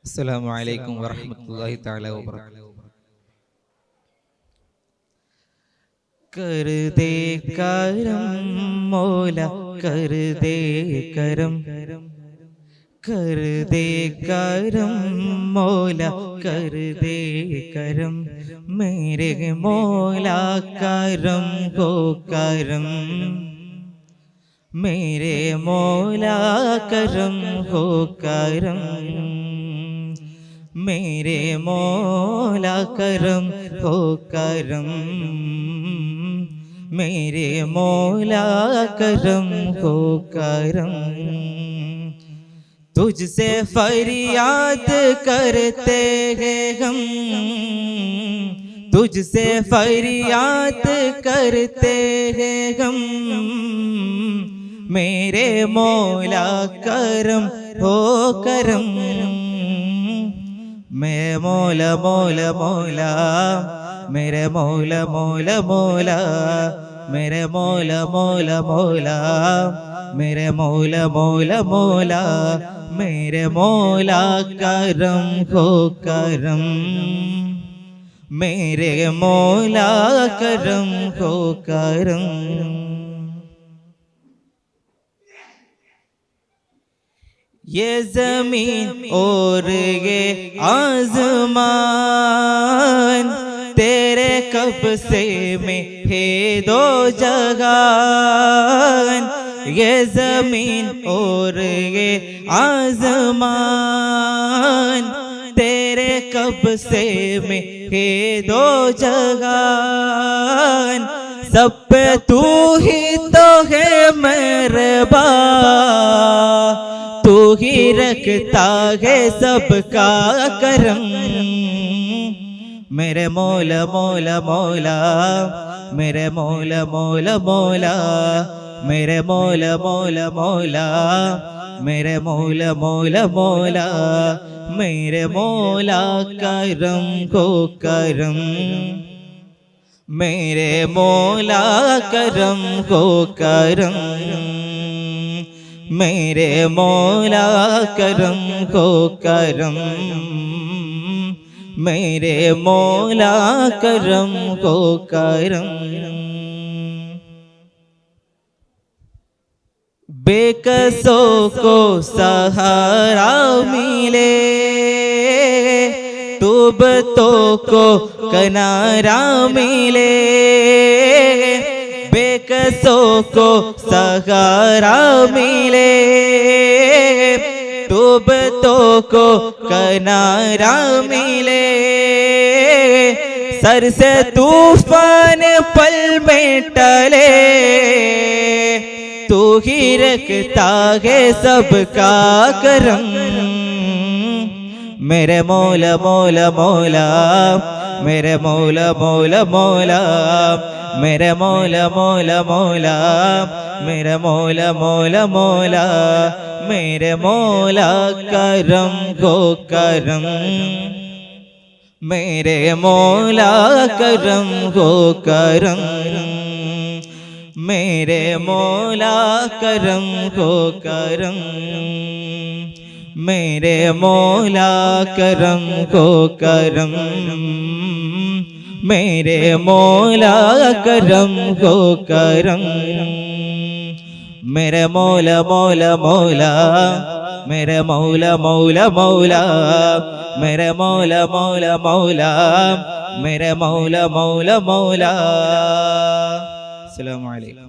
अस्सलामु अलैकुम वरहमतुल्लाहि तआला वबरकातुहू। कर दे करम मौला, कर दे करम, कर दे करम मौला, कर दे करम, मेरे मौला करम हो करम, मेरे मौला करम हो करम, मेरे मौला करम हो करम, मेरे मौला करम हो करम। तुझसे फरियाद करते हैं हम, तुझसे फरियाद करते हैं हम, मेरे मौला करम हो करम, मेरे मौला मौला मौला, मेरे मौला मौला मौला, मेरे मौला मौला मौला, मेरे मौला मौला मौला, मेरे मौला करम हो करम, मेरे मौला करम हो करम। ये ज़मीन और ये आज़मान तेरे कब्ज़े में है दो जहान, ये ज़मीन और ये आज़मान तेरे कब्ज़े में है दो जहान, सब पे तू ही तो है मेहरबान, तू ही रखता है सबका करम, मेरे मौला मौला मौला, मेरे मौला मौला मौला, मेरे मौला मौला मौला, मेरे मौला मौला मौला, मेरे मौला करम को करम, मेरे मौला करम को करम, मेरे मौला करम को करम, मेरे मौला करम को करम। बेकसों को सहारा मिले, तुबतों को किनारा मिले, बेकसों को सहारा मिले, तुबतों को किनारा मिले, सर से तूफान पल में टले, तू ही रखता है सबका करम, मेरे मौला मौला मौला, मेरे मौला मौला मौला, मेरे मौला मौला मौला, मेरे मौला मौला मौला, मेरे मौला करम को करम, मेरे मौला करम को करम, मेरे मौला करम को करम, मेरे मौला करम को करम, मेरे मौला करम को करम, मेरे मौला मौला मौला, मेरे मौला मौला मौला, मेरे मौला मौला मौला, मेरे मौला मौला मौला। अस्सलामु अलैकुम।